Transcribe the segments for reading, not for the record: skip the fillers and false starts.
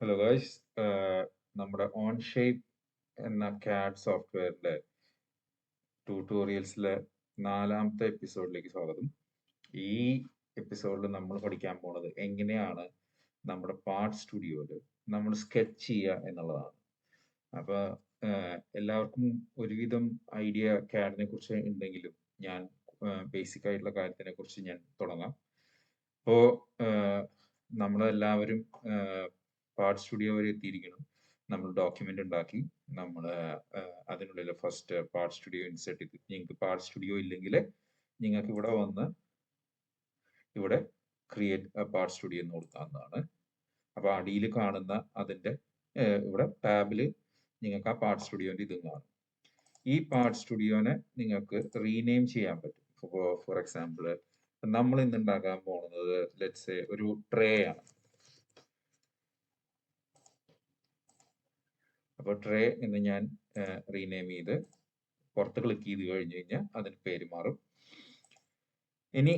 Hello guys, നമ്മുടെ ഓൺഷേപ്പ് എന്ന CAD സോഫ്റ്റ്വെയറിന്റെ ട്യൂട്ടോറിയൽസിലെ 4ാമത്തെ എപ്പിസോഡിലേക്ക് സ്വാഗതം. ഈ എപ്പിസോഡിൽ നമ്മൾ പഠിക്കാൻ പോണത് എങ്ങനെയാണ് നമ്മുടെ പാർട്ട് സ്റ്റുഡിയോയിൽ നമ്മൾ സ്കെച്ച് ചെയ്യുക എന്നുള്ളതാണ്. അപ്പോൾ എല്ലാവർക്കും ഒരുവിധം ഐഡിയ CAD-നെ കുറിച്ച് ഉണ്ടെങ്കിലും ഞാൻ ബേസിക് ആയിട്ടുള്ള കാര്യത്തിനെ കുറിച്ച് ഞാൻ തുടങ്ങാം. അപ്പോൾ നമ്മളെല്ലാവരും പാർട്ട് സ്റ്റുഡിയോ വരെ എത്തിയിരിക്കണം. നമ്മൾ ഡോക്യുമെന്റ് ഉണ്ടാക്കി നമ്മൾ അതിനുള്ളിൽ ഫസ്റ്റ് പാർട്ട് സ്റ്റുഡിയോ ഇൻസെർട്ട് ചെയ്ത്, നിങ്ങൾക്ക് പാർട്ട് സ്റ്റുഡിയോ ഇല്ലെങ്കിൽ നിങ്ങൾക്ക് ഇവിടെ വന്ന് ഇവിടെ ക്രിയേറ്റ് പാർട്ട് സ്റ്റുഡിയോ എന്ന് കൊടുക്കാവുന്നതാണ്. അപ്പോൾ അടിയിൽ കാണുന്ന അതിൻ്റെ ഇവിടെ ടാബിൽ നിങ്ങൾക്ക് ആ പാർട്ട് സ്റ്റുഡിയോൻ്റെ ഇതും കാണും. ഈ പാർട്ട് സ്റ്റുഡിയോനെ നിങ്ങൾക്ക് റീനെയിം ചെയ്യാൻ പറ്റും. ഫോർ എക്സാമ്പിൾ നമ്മൾ ഇന്ന് ഉണ്ടാക്കാൻ പോകുന്നത് ലെറ്റ്സ് സേ ഒരു ട്രേ ആണ്. അപ്പോൾ ട്രേ എന്ന് ഞാൻ റീനെയിം ചെയ്ത് പുറത്ത് ക്ലിക്ക് ചെയ്ത് കഴിഞ്ഞ് കഴിഞ്ഞാൽ അതിന് പേര് മാറും. ഇനി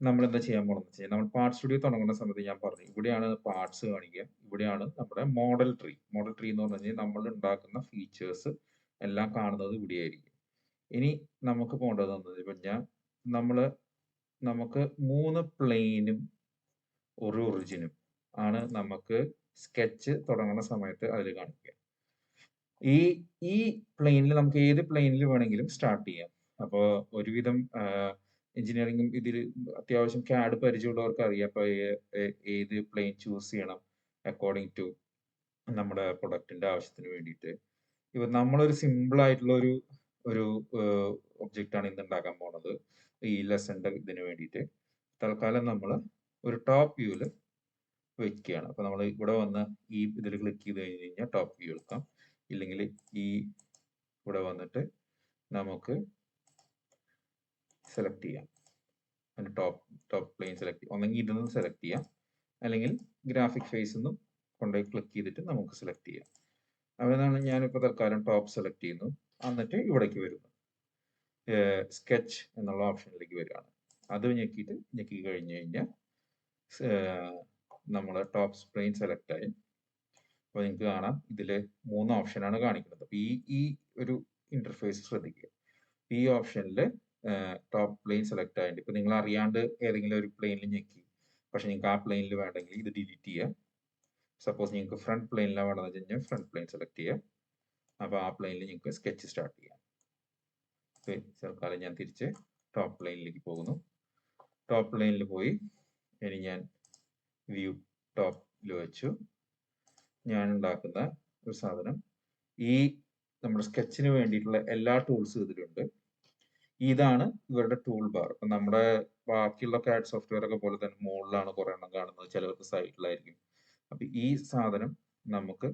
നമ്മൾ എന്താ ചെയ്യാൻ പോകണമെന്ന് വെച്ച് കഴിഞ്ഞാൽ, നമ്മൾ പാർട്ട് സ്റ്റുഡിയോ തുടങ്ങുന്ന സമയത്ത് ഞാൻ പറഞ്ഞു ഇവിടെയാണ് പാർട്സ് കാണിക്കുക, ഇവിടെയാണ് നമ്മുടെ മോഡൽ ട്രീ. മോഡൽ ട്രീ എന്ന് പറഞ്ഞു കഴിഞ്ഞാൽ നമ്മൾ ഉണ്ടാക്കുന്ന ഫീച്ചേഴ്സ് എല്ലാം കാണുന്നത് ഇവിടെയായിരിക്കും. ഇനി നമുക്ക് പോകേണ്ടത് എന്ന് പറഞ്ഞാൽ നമുക്ക് 3 പ്ലെയിനും ഒരു ഒറിജിനും ആണ് നമുക്ക് സ്കെച്ച് തുടങ്ങുന്ന സമയത്ത് അതിൽ കാണിക്കുക. ഈ പ്ലെയിനിൽ നമുക്ക് ഏത് പ്ലെയിനിൽ വേണമെങ്കിലും സ്റ്റാർട്ട് ചെയ്യാം. അപ്പോൾ ഒരുവിധം എഞ്ചിനീയറിംഗും ഇതിൽ അത്യാവശ്യം CAD പരിചയമുള്ളവർക്ക് അറിയാം അപ്പോൾ ഏത് പ്ലെയിൻ ചൂസ് ചെയ്യണം അക്കോർഡിംഗ് ടു നമ്മുടെ പ്രൊഡക്റ്റിന്റെ ആവശ്യത്തിന് വേണ്ടിയിട്ട്. ഇപ്പൊ നമ്മളൊരു സിമ്പിൾ ആയിട്ടുള്ള ഒരു ഒബ്ജക്റ്റ് ആണ് ഇന്ന് ഉണ്ടാക്കാൻ പോണത് ഈ ലെസന്റെ ഇതിന് വേണ്ടിയിട്ട്. തൽക്കാലം നമ്മൾ ഒരു ടോപ്പ് വ്യൂവിൽ വെക്കുകയാണ്. അപ്പൊ നമ്മൾ ഇവിടെ വന്ന് ഈ ഇതിൽ ക്ലിക്ക് ചെയ്ത് കഴിഞ്ഞ് കഴിഞ്ഞാൽ ടോപ്പ് വ്യൂ എടുക്കാം. ഇല്ലെങ്കിൽ ഈ ഇവിടെ വന്നിട്ട് നമുക്ക് സെലക്ട് ചെയ്യാം. അതിന് ടോപ്പ് പ്ലെയിൻ സെലക്ട് ചെയ്യാം. ഒന്നെങ്കിൽ ഇതിൽ നിന്ന് സെലക്ട് ചെയ്യാം, അല്ലെങ്കിൽ ഗ്രാഫിക് ഫേസ് നിന്നും കൊണ്ടുപോയി ക്ലിക്ക് ചെയ്തിട്ട് നമുക്ക് സെലക്ട് ചെയ്യാം. അതാണ് ഞാനിപ്പോൾ തൽക്കാലം ടോപ്പ് സെലക്ട് ചെയ്യുന്നു. എന്നിട്ട് ഇവിടേക്ക് വരുന്നു, സ്കെച്ച് എന്നുള്ള ഓപ്ഷനിലേക്ക് വരികയാണ്. അത് ഞെക്കി കഴിഞ്ഞ് കഴിഞ്ഞാൽ നമ്മൾ ടോപ്പ് പ്ലെയിൻ സെലക്ട് ആയി. അപ്പോൾ നിങ്ങൾക്ക് കാണാം ഇതിൽ 3 ഓപ്ഷനാണ് കാണിക്കുന്നത്. അപ്പോൾ ഈ ഒരു ഇന്റർഫേസ് ശ്രദ്ധിക്കുക. ഈ ഓപ്ഷനിൽ ടോപ്പ് പ്ലെയിൻ സെലക്ട് ആയിട്ട് ഇപ്പൊ നിങ്ങൾ അറിയാണ്ട് ഏതെങ്കിലും ഒരു പ്ലെയിനിൽ ഞെക്കി, പക്ഷെ നിങ്ങൾക്ക് ആ പ്ലെയിനിൽ വേണമെങ്കിൽ ഇത് ഡിലീറ്റ് ചെയ്യാം. സപ്പോസ് നിങ്ങൾക്ക് ഫ്രണ്ട് പ്ലെയിനിലാണ് വേണമെന്ന് വെച്ച് കഴിഞ്ഞാൽ ഫ്രണ്ട് പ്ലെയിൻ സെലക്ട് ചെയ്യാം. അപ്പോൾ ആ പ്ലെയിനിൽ നിങ്ങൾക്ക് സ്കെച്ച് സ്റ്റാർട്ട് ചെയ്യാം. തൽക്കാലം ഞാൻ തിരിച്ച് ടോപ്പ് പ്ലെയിനിലേക്ക് പോകുന്നു. ടോപ്പ് പ്ലെയിനിൽ പോയി ഇനി ഞാൻ വ്യൂ ടോപ്പിൽ വെച്ചു. ഞാൻ ഉണ്ടാക്കുന്ന ഒരു സാധനം, ഈ നമ്മുടെ സ്കെച്ചിന് വേണ്ടിയിട്ടുള്ള എല്ലാ ടൂൾസും ഇതിലുണ്ട്. ഇതാണ് ഇവരുടെ ടൂൾ ബാർ. ഇപ്പൊ നമ്മുടെ ബാക്കിയുള്ള CAD സോഫ്റ്റ്വെയർ ഒക്കെ പോലെ തന്നെ മുകളിലാണ് കുറെ എണ്ണം കാണുന്നത്, ചിലർക്ക് സൈഡിലായിരിക്കും. അപ്പൊ ഈ സാധനം നമുക്ക്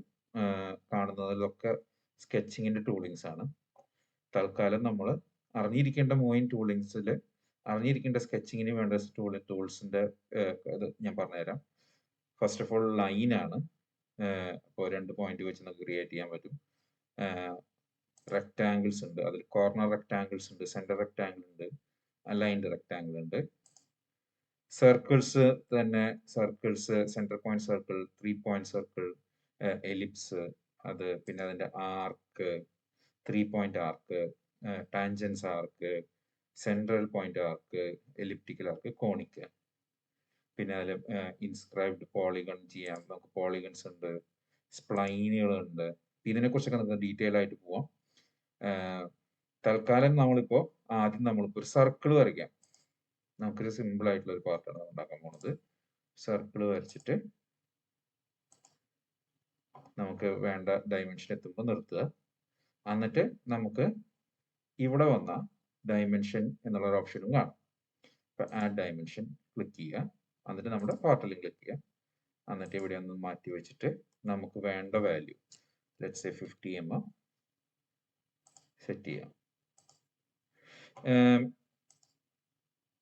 കാണുന്നതിലൊക്കെ സ്കെച്ചിങ്ങിന്റെ ടൂളിങ്സ് ആണ്. തൽക്കാലം നമ്മൾ അറിഞ്ഞിരിക്കേണ്ട ടൂളിങ്സിൽ അറിഞ്ഞിരിക്കേണ്ട സ്കെച്ചിങ്ങിന് വേണ്ട ടൂൾസിന്റെ ഇത് ഞാൻ പറഞ്ഞുതരാം. ഫസ്റ്റ് ഓഫ് ഓൾ ലൈൻ ആണ്. അപ്പോൾ 2 പോയിന്റ് വെച്ച് നമുക്ക് ക്രിയേറ്റ് ചെയ്യാൻ പറ്റും. റെക്ടാങ്കിൾസ് ഉണ്ട്, അതിൽ കോർണർ റെക്ടാങ്കിൾസ് ഉണ്ട്, സെന്റർ റെക്ടാങ്കിൾ ഉണ്ട്, അലൈൻഡ് റെക്ടാങ്കിൾ ഉണ്ട്. സർക്കിൾസ് തന്നെ, circles, centre point circle, 3 point circle, ellipse, അത് പിന്നെ അതിന്റെ ആർക്ക്, 3 പോയിന്റ് ആർക്ക്, ടാൻജൻസ് ആർക്ക്, സെൻട്രൽ പോയിന്റ് ആർക്ക്, എലിപ്റ്റിക്കൽ ആർക്ക്, കോണിക്. പിന്നെ അതിൽ ഇൻസ്ക്രൈബ്ഡ് പോളിഗൺ ചെയ്യാം. നമുക്ക് പോളിഗൺസ് ഉണ്ട്, സ്പ്ലൈനുകളുണ്ട്. ഇതിനെക്കുറിച്ചൊക്കെ നമുക്ക് ഡീറ്റെയിൽ ആയിട്ട് പോവാം. തൽക്കാലം ആദ്യം നമ്മളിപ്പോൾ ഒരു സർക്കിൾ വരയ്ക്കാം. നമുക്കൊരു സിമ്പിൾ ആയിട്ടുള്ള ഒരു പാർട്ടാണ് ഉണ്ടാക്കാൻ പോകുന്നത്. സർക്കിൾ വരച്ചിട്ട് നമുക്ക് വേണ്ട ഡയമെൻഷൻ എത്തുമ്പോൾ നിർത്തുക. എന്നിട്ട് നമുക്ക് ഇവിടെ വന്ന ഡയമെൻഷൻ എന്നുള്ള ഒരു ഓപ്ഷനും കാണും. അപ്പൊ ആഡ് ഡയമെൻഷൻ ക്ലിക്ക് ചെയ്യുക, എന്നിട്ട് നമ്മുടെ പാർട്ടിലും ക്ലിക്ക് ചെയ്യുക. എന്നിട്ട് ഇവിടെ ഒന്ന് മാറ്റി വെച്ചിട്ട് നമുക്ക് വേണ്ട value let's say 50 mm set ചെയ്യാം.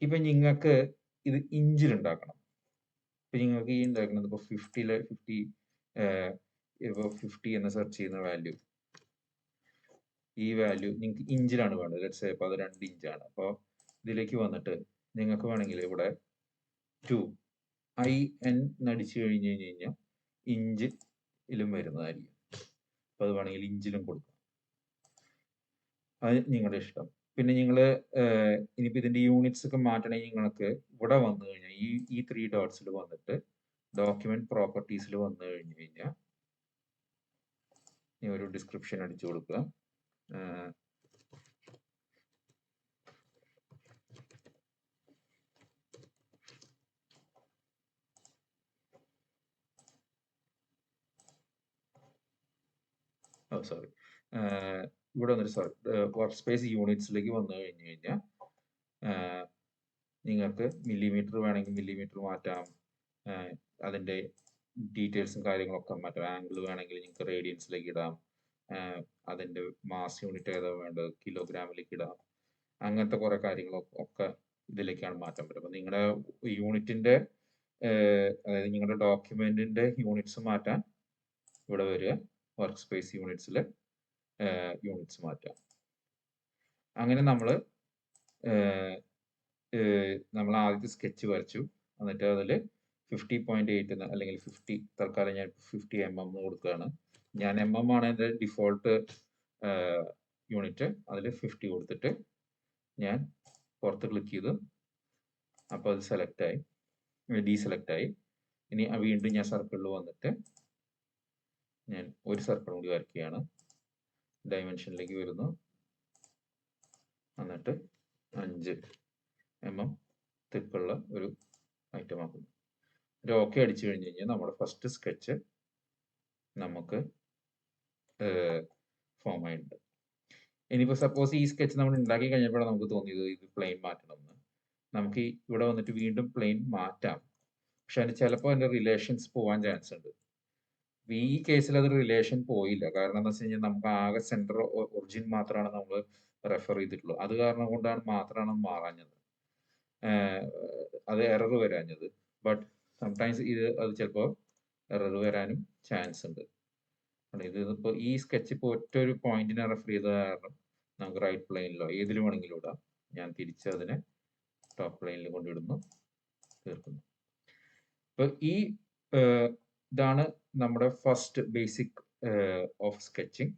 ഇപ്പൊ നിങ്ങൾക്ക് ഇത് ഇഞ്ചിൽ ഉണ്ടാക്കണം. ഇപ്പൊ നിങ്ങൾക്ക് ഈ ഉണ്ടാക്കുന്നത് ഇപ്പോൾ 50 എന്ന് സെർച്ച് ചെയ്യുന്ന വാല്യൂ, ഈ വാല്യൂ നിങ്ങൾക്ക് ഇഞ്ചിലാണ് വേണ്ടത്. ലെറ്റ്സ് സേ അപ്പോൾ അത് 2 ഇഞ്ചാണ്. അപ്പോൾ ഇതിലേക്ക് വന്നിട്ട് നിങ്ങൾക്ക് വേണമെങ്കിൽ ഇവിടെ 2 IN അടിച്ചു കഴിഞ്ഞ് കഴിഞ്ഞാൽ ഇഞ്ച് ഇതിലും വരുന്നതായിരിക്കും. അപ്പോൾ അത് വേണമെങ്കിൽ ഇഞ്ചിലും കൊടുക്കാം. അത് നിങ്ങളുടെ ഇഷ്ടം. പിന്നെ നിങ്ങൾ ഇനിയിപ്പോൾ ഇതിൻ്റെ യൂണിറ്റ്സ് ഒക്കെ മാറ്റണമെങ്കിൽ നിങ്ങൾക്ക് ഇവിടെ വന്നു കഴിഞ്ഞാൽ ഈ 3 ഡോട്ട്സിൽ വന്നിട്ട് ഡോക്യുമെന്റ് പ്രോപ്പർട്ടീസിൽ വന്നു കഴിഞ്ഞു കഴിഞ്ഞാൽ ഒരു ഡിസ്ക്രിപ്ഷൻ അടിച്ചു കൊടുക്കുക. സോറി, ഇവിടെ വന്നിട്ട് വർക്ക് സ്പേസ് യൂണിറ്റ്സിലേക്ക് വന്നു കഴിഞ്ഞു കഴിഞ്ഞാൽ നിങ്ങൾക്ക് മില്ലിമീറ്റർ വേണമെങ്കിൽ മില്ലിമീറ്റർ മാറ്റാം, അതിൻ്റെ ഡീറ്റെയിൽസും കാര്യങ്ങളൊക്കെ മാറ്റാം. ആംഗിൾ വേണമെങ്കിൽ നിങ്ങൾക്ക് റേഡിയൻസിലേക്ക് ഇടാം, അതിൻ്റെ മാസ് യൂണിറ്റ് ഏതാ വേണ്ടത് കിലോഗ്രാമിലേക്ക് ഇടാം. അങ്ങനത്തെ കുറേ കാര്യങ്ങളൊക്കെ ഇതിലേക്കാണ് മാറ്റാൻ പറ്റും. അപ്പോൾ നിങ്ങളുടെ യൂണിറ്റിൻ്റെ അതായത് നിങ്ങളുടെ ഡോക്യുമെൻറ്റിൻ്റെ യൂണിറ്റ്സ് മാറ്റാൻ ഇവിടെ വരിക, വർക്ക് സ്പേസ് യൂണിറ്റ്സിൽ യൂണിറ്റ്സ് മാറ്റാം. അങ്ങനെ നമ്മൾ ആദ്യത്തെ സ്കെച്ച് വരച്ചു. എന്നിട്ട് അതിൽ 50.8 അല്ലെങ്കിൽ 50, തൽക്കാലം ഞാൻ 50 mm കൊടുക്കുകയാണ്. ഞാൻ mm ആണ് എൻ്റെ ഡിഫോൾട്ട് യൂണിറ്റ്. അതിൽ 50 കൊടുത്തിട്ട് ഞാൻ പുറത്ത് ക്ലിക്ക് ചെയ്തു. അപ്പോൾ അത് സെലക്റ്റായി, ഡീസെലക്റ്റായി. ഇനി വീണ്ടും ഞാൻ സർക്കിളിൽ വന്നിട്ട് ഞാൻ ഒരു സർക്കിൾ കൂടി വരയ്ക്കുകയാണ്. ഡയമെൻഷനിലേക്ക് വരുന്നു, എന്നിട്ട് 5 mm തിക്കുള്ള ഒരു ഐറ്റം ആക്കുന്നു. ഒരു ഓക്കെ അടിച്ചു കഴിഞ്ഞ് കഴിഞ്ഞാൽ നമ്മുടെ ഫസ്റ്റ് സ്കെച്ച് നമുക്ക് ഫോം ആയിട്ടുണ്ട്. ഇനിയിപ്പോൾ സപ്പോസ് ഈ സ്കെച്ച് നമ്മൾ ഉണ്ടാക്കി കഴിഞ്ഞപ്പോഴാണ് നമുക്ക് തോന്നിയത് ഇത് പ്ലെയിൻ മാറ്റണം എന്ന്. നമുക്ക് ഇവിടെ വന്നിട്ട് വീണ്ടും പ്ലെയിൻ മാറ്റാം, പക്ഷെ അതിന് ചിലപ്പോൾ അതിൻ്റെ റിലേഷൻസ് പോകാൻ ചാൻസ് ഉണ്ട്. ഈ കേസിൽ അത് റിലേഷൻ പോയില്ല. കാരണം എന്താ വെച്ച് കഴിഞ്ഞാൽ നമുക്ക് ആകെ സെൻറ്റർ ഒറിജിൻ മാത്രമാണ് നമ്മൾ റെഫർ ചെയ്തിട്ടുള്ളൂ. അത് കാരണം കൊണ്ടാണ് മാത്രമാണ് മാറാഞ്ഞത്, അത് എറർ വരാഞ്ഞത്. ബട്ട് സംടൈംസ് അത് ചിലപ്പോൾ എറർ വരാനും ചാൻസ് ഉണ്ട്. ഇതിപ്പോൾ ഈ സ്കെച്ച് ഇപ്പോൾ ഒറ്റ ഒരു പോയിന്റിനെ റെഫർ ചെയ്ത കാരണം നമുക്ക് റൈറ്റ് പ്ലെയിനിലോ ഏതിലും വേണമെങ്കിലും ഇടാം. ഞാൻ തിരിച്ച് അതിനെ ടോപ്പ് പ്ലെയിനിൽ കൊണ്ടിടുന്നു, തീർക്കുന്നു. ഇപ്പോൾ ഇതാണ് നമ്മുടെ ഫസ്റ്റ് ബേസിക് ഓഫ് സ്കെച്ചിങ്.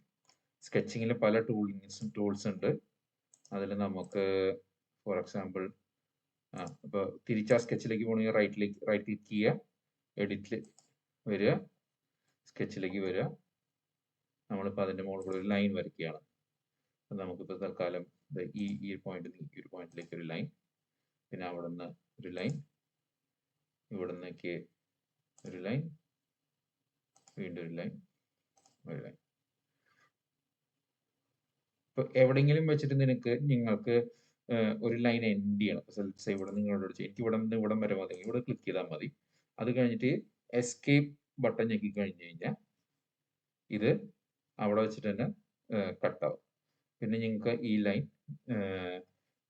സ്കെച്ചിങ്ങിൽ പല ടൂൾസ് ഉണ്ട്. അതിൽ നമുക്ക് ഫോർ എക്സാമ്പിൾ ഇപ്പോൾ തിരിച്ച് ആ സ്കെച്ചിലേക്ക് പോകണമെങ്കിൽ റൈറ്റ് ക്ലിക്ക് ചെയ്യുക, എഡിറ്റിൽ വരിക, സ്കെച്ചിലേക്ക് വരിക. നമ്മളിപ്പോൾ അതിൻ്റെ മുകളിൽ കൂടെ ഒരു ലൈൻ വരയ്ക്കുകയാണ്. നമുക്കിപ്പോൾ തൽക്കാലം ഈ ഒരു പോയിന്റിലേക്ക് ഒരു ലൈൻ, പിന്നെ അവിടെ നിന്ന് ഒരു ലൈൻ, ഇവിടെ നിന്നേക്ക് ഒരു ലൈൻ, വീണ്ടും ഒരു ലൈൻ, ഒരു ലൈൻ. ഇപ്പോൾ എവിടെയെങ്കിലും വെച്ചിട്ട് നിങ്ങൾക്ക് ഒരു ലൈൻ എൻഡ് ചെയ്യണം. ഇപ്പോൾ ഇവിടെ നിങ്ങളോട് എനിക്ക് ഇവിടെ നിന്ന് ഇവിടം വരെ മതി, ഇവിടെ ക്ലിക്ക് ചെയ്താൽ മതി. അത് കഴിഞ്ഞിട്ട് എസ്കേപ്പ് ബട്ടൺ ഞെക്കി കഴിഞ്ഞ് കഴിഞ്ഞാൽ ഇത് അവിടെ വെച്ചിട്ട് തന്നെ കട്ടാവും. പിന്നെ നിങ്ങൾക്ക് ഈ ലൈൻ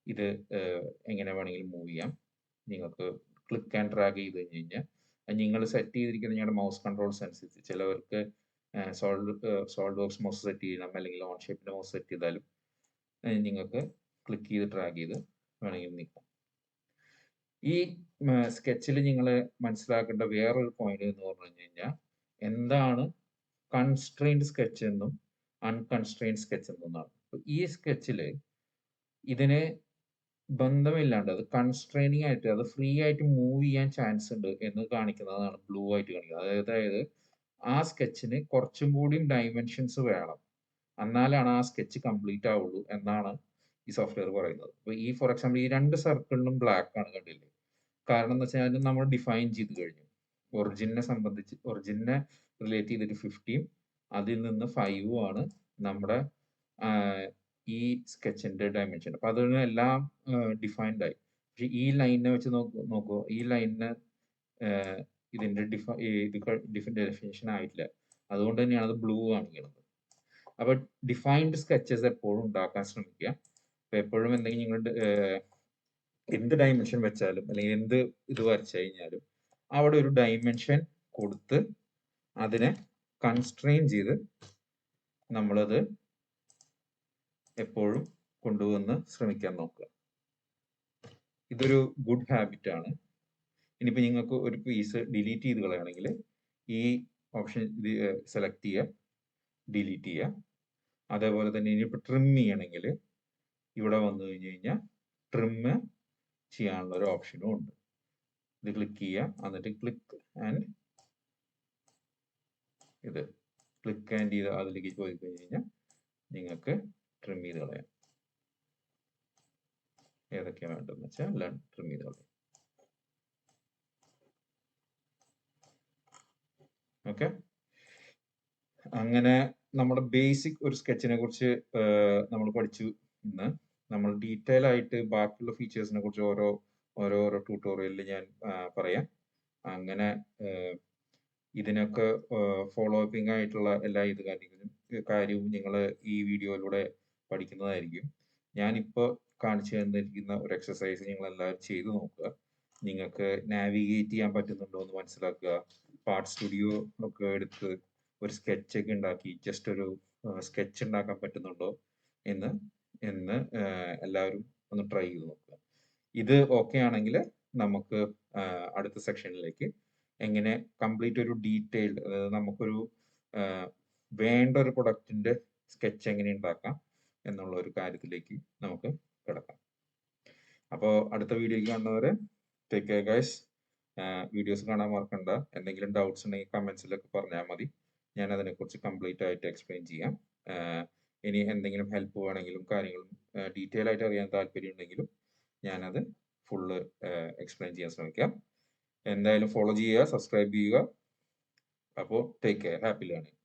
ഇത് എങ്ങനെ വേണമെങ്കിലും മൂവ് ചെയ്യാം. നിങ്ങൾക്ക് ക്ലിക്ക് ആൻഡ് ഡ്രാഗ് ചെയ്ത് കഴിഞ്ഞ് കഴിഞ്ഞാൽ നിങ്ങൾ സെറ്റ് ചെയ്തിരിക്കുന്ന നിങ്ങളുടെ മൗസ് കൺട്രോൾസ് അനുസരിച്ച്, ചിലവർക്ക് സോൾഡ് വർക്ക്സ് മൗസ് സെറ്റ് ചെയ്യണം, അല്ലെങ്കിൽ ഓൺഷേപ്പിൻ്റെ മൗസ് സെറ്റ് ചെയ്താലും നിങ്ങൾക്ക് ക്ലിക്ക് ചെയ്ത് ഡ്രാഗ് ചെയ്ത് വേണമെങ്കിൽ നീക്കാം. ഈ സ്കെച്ചിൽ നിങ്ങൾ മനസ്സിലാക്കേണ്ട വേറൊരു പോയിന്റ് എന്ന് പറഞ്ഞു കഴിഞ്ഞാൽ എന്താണ് കൺസ്ട്രെയിൻഡ് സ്കെച്ച് എന്നും അൺകൺസ്ട്രെയിൻഡ് സ്കെച്ച് എന്നുമാണ്. ഈ സ്കെച്ചിൽ ഇതിന് ബന്ധമില്ലാണ്ട് അത് കൺസ്ട്രെയിനിങ് ആയിട്ട് അത് ഫ്രീ ആയിട്ട് മൂവ് ചെയ്യാൻ ചാൻസ് ഉണ്ട് എന്ന് കാണിക്കുന്നതാണ് ബ്ലൂ ആയിട്ട് കാണിക്കുന്നത്. അതായത് ആ സ്കെച്ചിന് കുറച്ചും കൂടി ഡയമെൻഷൻസ് വേണം, എന്നാലാണ് ആ സ്കെച്ച് കംപ്ലീറ്റ് ആവുള്ളൂ എന്നാണ് ഈ സോഫ്റ്റ്വെയർ പറയുന്നത്. അപ്പോൾ ഫോർ എക്സാമ്പിൾ ഈ 2 സർക്കിളിനും ബ്ലാക്ക് ആണ്, കണ്ടില്ലേ? കാരണം എന്ന് വെച്ചാൽ അത് നമ്മൾ ഡിഫൈൻ ചെയ്ത് കഴിഞ്ഞു. ഒറിജിനെ റിലേറ്റ് ചെയ്തിട്ട് 50, അതിൽ നിന്ന് 5 ആണ് നമ്മുടെ ഈ സ്കെച്ചിന്റെ ഡയമെൻഷൻ. അപ്പൊ അതിനെല്ലാം ഡിഫൈൻഡ് ആയി. പക്ഷെ ഈ ലൈനിനെ വെച്ച് നോക്കൂ, ഈ ലൈനിന് ഇതിന്റെ ഡെഫിനിഷൻ ആയിട്ടില്ല. അതുകൊണ്ട് തന്നെയാണ് അത് ബ്ലൂ കാണിക്കുന്നത്. അപ്പൊ ഡിഫൈൻഡ് സ്കെച്ചസ് എപ്പോഴും ഉണ്ടാക്കാൻ ശ്രമിക്കുക. അപ്പൊ എപ്പോഴും എന്തെങ്കിലും നിങ്ങൾ എന്ത് ഡയമെൻഷൻ വെച്ചാലും അല്ലെങ്കിൽ എന്ത് ഇത് വരച്ചു കഴിഞ്ഞാലും അവിടെ ഒരു ഡയമെൻഷൻ കൊടുത്ത് അതിനെ കൺസ്ട്രെയിൻ ചെയ്ത് നമ്മളത് എപ്പോഴും കൊണ്ടുവന്ന് ശ്രമിക്കാൻ നോക്കുക. ഇതൊരു ഗുഡ് ഹാബിറ്റ് ആണ്. ഇനിയിപ്പോൾ നിങ്ങൾക്ക് ഒരു പീസ് ഡിലീറ്റ് ചെയ്ത് കളയുകയാണെങ്കിൽ ഈ ഓപ്ഷൻ സെലക്ട് ചെയ്യുക, ഡിലീറ്റ് ചെയ്യുക. അതേപോലെ തന്നെ ഇനിയിപ്പോൾ ട്രിം ചെയ്യണമെങ്കിൽ ഇവിടെ വന്നു കഴിഞ്ഞ് കഴിഞ്ഞാൽ ട്രിം ചെയ്യാനുള്ള ഒരു ഓപ്ഷനും ഉണ്ട്. ഇത് ക്ലിക്ക് ചെയ്യുക, എന്നിട്ട് ക്ലിക്ക് ആൻഡ് ചെയ്ത് അതിലേക്ക് പോയി കഴിഞ്ഞ് കഴിഞ്ഞാൽ നിങ്ങൾക്ക് ട്രിം ചെയ്ത് കളയാം. ഏതൊക്കെയാണ് വേണ്ടതെന്ന് വെച്ചാൽ എല്ലാം ട്രിം ചെയ്ത് കളയാം. ഓക്കെ, അങ്ങനെ നമ്മുടെ ബേസിക് ഒരു സ്കെച്ചിനെ കുറിച്ച് നമ്മൾ പഠിച്ചു. ഇന്ന് നമ്മൾ ഡീറ്റെയിൽ ആയിട്ട് ബാക്കിയുള്ള ഫീച്ചേഴ്സിനെ കുറിച്ച് ഓരോരോ ട്യൂട്ടോറിയലിൽ ഞാൻ പറയാം. അങ്ങനെ ഇതിനൊക്കെ ഫോളോ അപ്പിംഗ് ആയിട്ടുള്ള എല്ലാ കാര്യവും നിങ്ങൾ ഈ വീഡിയോയിലൂടെ പഠിക്കുന്നതായിരിക്കും. ഞാനിപ്പോൾ കാണിച്ചു തന്നിരിക്കുന്ന ഒരു എക്സസൈസ് നിങ്ങൾ എല്ലാവരും ചെയ്തു നോക്കുക. നിങ്ങൾക്ക് നാവിഗേറ്റ് ചെയ്യാൻ പറ്റുന്നുണ്ടോ എന്ന് മനസ്സിലാക്കുക. പാർട്ട് സ്റ്റുഡിയോ ഒക്കെ എടുത്ത് ഒരു സ്കെച്ച് ഒക്കെ ഉണ്ടാക്കി ജസ്റ്റ് ഒരു സ്കെച്ച് ഉണ്ടാക്കാൻ പറ്റുന്നുണ്ടോ എന്ന് എല്ലാവരും ഒന്ന് ട്രൈ ചെയ്ത് നോക്കുക. ഇത് ഓക്കെ ആണെങ്കിൽ നമുക്ക് അടുത്ത സെക്ഷനിലേക്ക് എങ്ങനെ കംപ്ലീറ്റ് ഒരു ഡീറ്റെയിൽഡ്, അതായത് നമുക്കൊരു വേണ്ട ഒരു പ്രൊഡക്റ്റിന്റെ സ്കെച്ച് എങ്ങനെ ഉണ്ടാക്കാം എന്നുള്ള ഒരു കാര്യത്തിലേക്ക് നമുക്ക് കിടക്കാം. അപ്പോൾ അടുത്ത വീഡിയോയ്ക്ക് കാണുന്നവരെ ടേക്ക് കെയർ ഗൈസ്. വീഡിയോസ് കാണാൻ മറക്കണ്ട. എന്തെങ്കിലും ഡൗട്ട്സ് ഉണ്ടെങ്കിൽ കമന്റ്സിലൊക്കെ പറഞ്ഞാൽ മതി. ഞാൻ അതിനെക്കുറിച്ച് കംപ്ലീറ്റ് ആയിട്ട് എക്സ്പ്ലെയിൻ ചെയ്യാം. ഇനി എന്തെങ്കിലും ഹെൽപ്പ് വേണമെങ്കിലും കാര്യങ്ങളും ഡീറ്റെയിൽ ആയിട്ട് അറിയാൻ താല്പര്യം ഉണ്ടെങ്കിലും ഞാനത് ഫുള്ള് എക്സ്പ്ലെയിൻ ചെയ്യാൻ ശ്രമിക്കാം. എന്തായാലും ഫോളോ ചെയ്യുക, സബ്സ്ക്രൈബ് ചെയ്യുക. അപ്പോൾ ടേക്ക് കെയർ, ഹാപ്പി ലേണിംഗ്.